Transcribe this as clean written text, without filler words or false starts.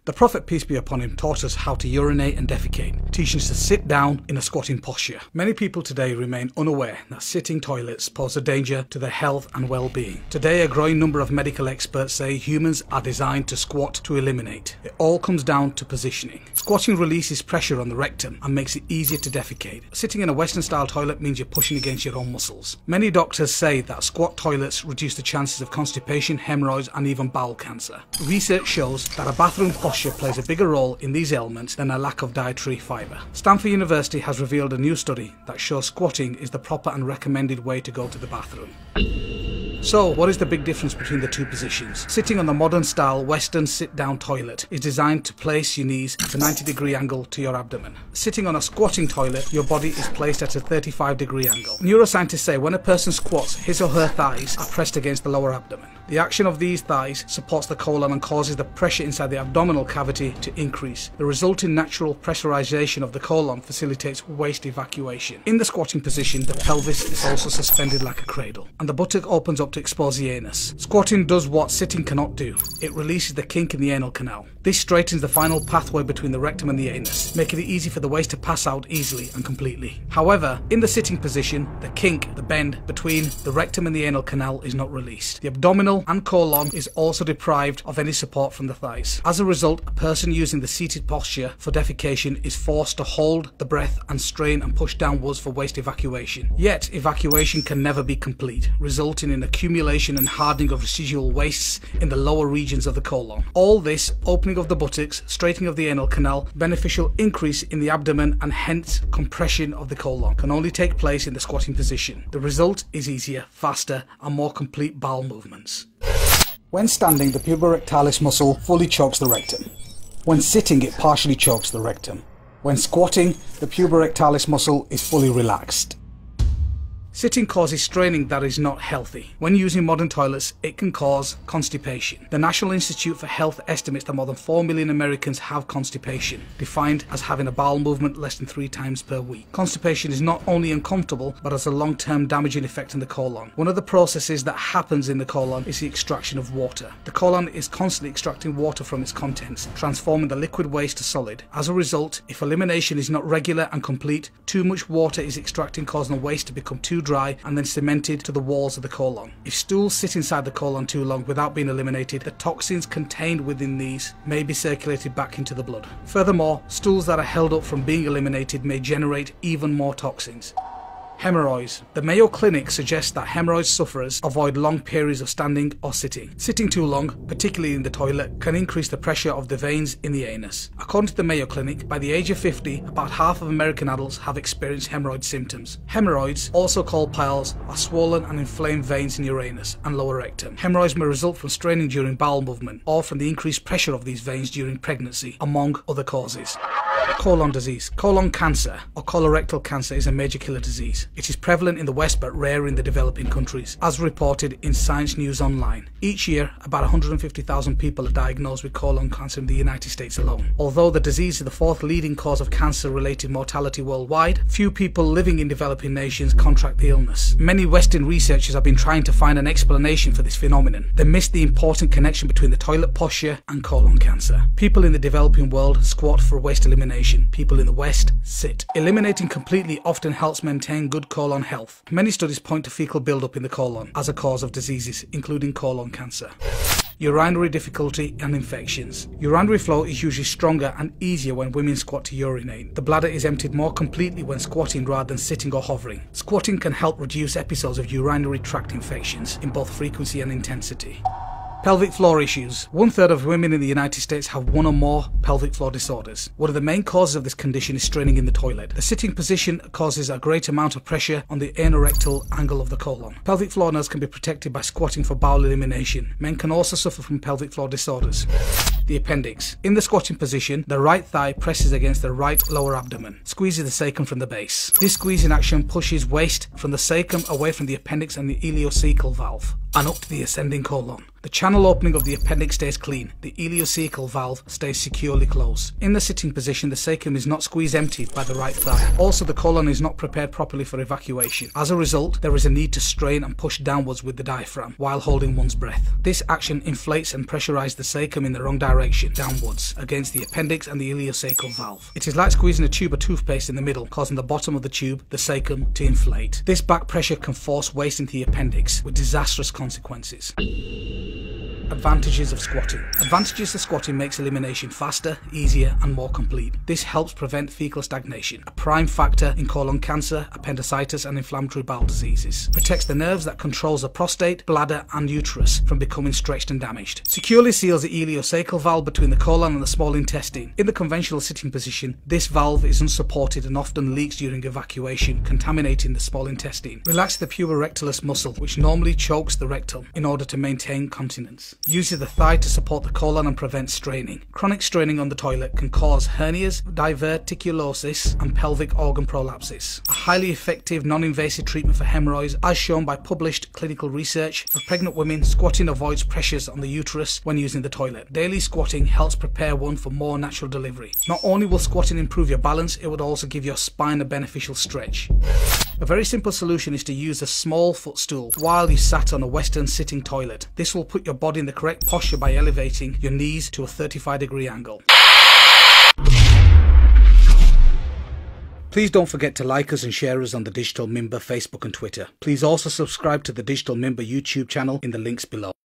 The Prophet, peace be upon him, taught us how to urinate and defecate, teaching us to sit down in a squatting posture. Many people today remain unaware that sitting toilets pose a danger to their health and well-being. Today, a growing number of medical experts say humans are designed to squat to eliminate. It all comes down to positioning. Squatting releases pressure on the rectum and makes it easier to defecate. Sitting in a Western-style toilet means you're pushing against your own muscles. Many doctors say that squat toilets reduce the chances of constipation, hemorrhoids, and even bowel cancer. Research shows that a bathroom posture plays a bigger role in these ailments than a lack of dietary fibre. Stanford University has revealed a new study that shows squatting is the proper and recommended way to go to the bathroom. So, what is the big difference between the two positions? Sitting on the modern-style Western sit-down toilet is designed to place your knees at a 90-degree angle to your abdomen. Sitting on a squatting toilet, your body is placed at a 35-degree angle. Neuroscientists say when a person squats, his or her thighs are pressed against the lower abdomen. The action of these thighs supports the colon and causes the pressure inside the abdominal cavity to increase. The resulting natural pressurization of the colon facilitates waste evacuation. In the squatting position, the pelvis is also suspended like a cradle, and the buttock opens up to expose the anus. Squatting does what sitting cannot do. It releases the kink in the anal canal. This straightens the final pathway between the rectum and the anus, making it easy for the waste to pass out easily and completely. However, in the sitting position, the kink, the bend between the rectum and the anal canal is not released. The abdominal and colon is also deprived of any support from the thighs. As a result, a person using the seated posture for defecation is forced to hold the breath and strain and push downwards for waste evacuation. Yet, evacuation can never be complete, resulting in accumulation and hardening of residual wastes in the lower regions of the colon. All this, opening of the buttocks, straightening of the anal canal, beneficial increase in the abdomen, and hence compression of the colon, can only take place in the squatting position. The result is easier, faster, and more complete bowel movements. When standing, the puborectalis muscle fully chokes the rectum. When sitting, it partially chokes the rectum. When squatting, the puborectalis muscle is fully relaxed. Sitting causes straining that is not healthy. When using modern toilets, it can cause constipation. The National Institute for Health estimates that more than 4 million Americans have constipation, defined as having a bowel movement less than 3 times per week. Constipation is not only uncomfortable, but has a long-term damaging effect on the colon. One of the processes that happens in the colon is the extraction of water. The colon is constantly extracting water from its contents, transforming the liquid waste to solid. As a result, if elimination is not regular and complete, too much water is extracting, causing the waste to become too dry and then cemented to the walls of the colon. If stools sit inside the colon too long without being eliminated, the toxins contained within these may be circulated back into the blood. Furthermore, stools that are held up from being eliminated may generate even more toxins. Hemorrhoids. The Mayo Clinic suggests that hemorrhoid sufferers avoid long periods of standing or sitting. Sitting too long, particularly in the toilet, can increase the pressure of the veins in the anus. According to the Mayo Clinic, by the age of 50, about half of American adults have experienced hemorrhoid symptoms. Hemorrhoids, also called piles, are swollen and inflamed veins in your anus and lower rectum. Hemorrhoids may result from straining during bowel movement or from the increased pressure of these veins during pregnancy, among other causes. Colon disease. Colon cancer or colorectal cancer is a major killer disease. It is prevalent in the West but rare in the developing countries, as reported in Science News Online. Each year, about 150,000 people are diagnosed with colon cancer in the United States alone. Although the disease is the 4th leading cause of cancer-related mortality worldwide, few people living in developing nations contract the illness. Many Western researchers have been trying to find an explanation for this phenomenon. They miss the important connection between the toilet posture and colon cancer. People in the developing world squat for waste elimination. People in the West sit. Eliminating completely often helps maintain good colon health. Many studies point to fecal buildup in the colon as a cause of diseases, including colon cancer. Urinary difficulty and infections. Urinary flow is usually stronger and easier when women squat to urinate. The bladder is emptied more completely when squatting rather than sitting or hovering. Squatting can help reduce episodes of urinary tract infections in both frequency and intensity. Pelvic floor issues. 1/3 of women in the United States have one or more pelvic floor disorders. One of the main causes of this condition is straining in the toilet. The sitting position causes a great amount of pressure on the anorectal angle of the colon. Pelvic floor nerves can be protected by squatting for bowel elimination. Men can also suffer from pelvic floor disorders. The appendix. In the squatting position, the right thigh presses against the right lower abdomen, squeezes the sacrum from the base. This squeezing action pushes waste from the sacrum away from the appendix and the ileocecal valve. and up to the ascending colon. The channel opening of the appendix stays clean. The ileocecal valve stays securely closed. In the sitting position, the cecum is not squeezed empty by the right thigh. Also, the colon is not prepared properly for evacuation. As a result, there is a need to strain and push downwards with the diaphragm while holding one's breath. This action inflates and pressurizes the cecum in the wrong direction, downwards, against the appendix and the ileocecal valve. It is like squeezing a tube of toothpaste in the middle, causing the bottom of the tube, the cecum, to inflate. This back pressure can force waste into the appendix, with disastrous consequences. Advantages of squatting. Advantages of squatting makes elimination faster, easier and more complete. This helps prevent fecal stagnation, a prime factor in colon cancer, appendicitis and inflammatory bowel diseases. Protects the nerves that controls the prostate, bladder and uterus from becoming stretched and damaged. Securely seals the ileocecal valve between the colon and the small intestine. In the conventional sitting position, this valve is unsupported and often leaks during evacuation, contaminating the small intestine. Relax the puborectalis muscle, which normally chokes the rectum, in order to maintain continence. Uses the thigh to support the colon and prevent straining. Chronic straining on the toilet can cause hernias, diverticulosis and pelvic organ prolapses. A highly effective non-invasive treatment for hemorrhoids, as shown by published clinical research. For pregnant women, squatting avoids pressures on the uterus when using the toilet. Daily squatting helps prepare one for more natural delivery. Not only will squatting improve your balance, it would also give your spine a beneficial stretch. A very simple solution is to use a small footstool while you sat on a Western sitting toilet. This will put your body in the correct posture by elevating your knees to a 35-degree angle. Please don't forget to like us and share us on the Digital Mimber Facebook and Twitter. Please also subscribe to the Digital Mimber YouTube channel in the links below.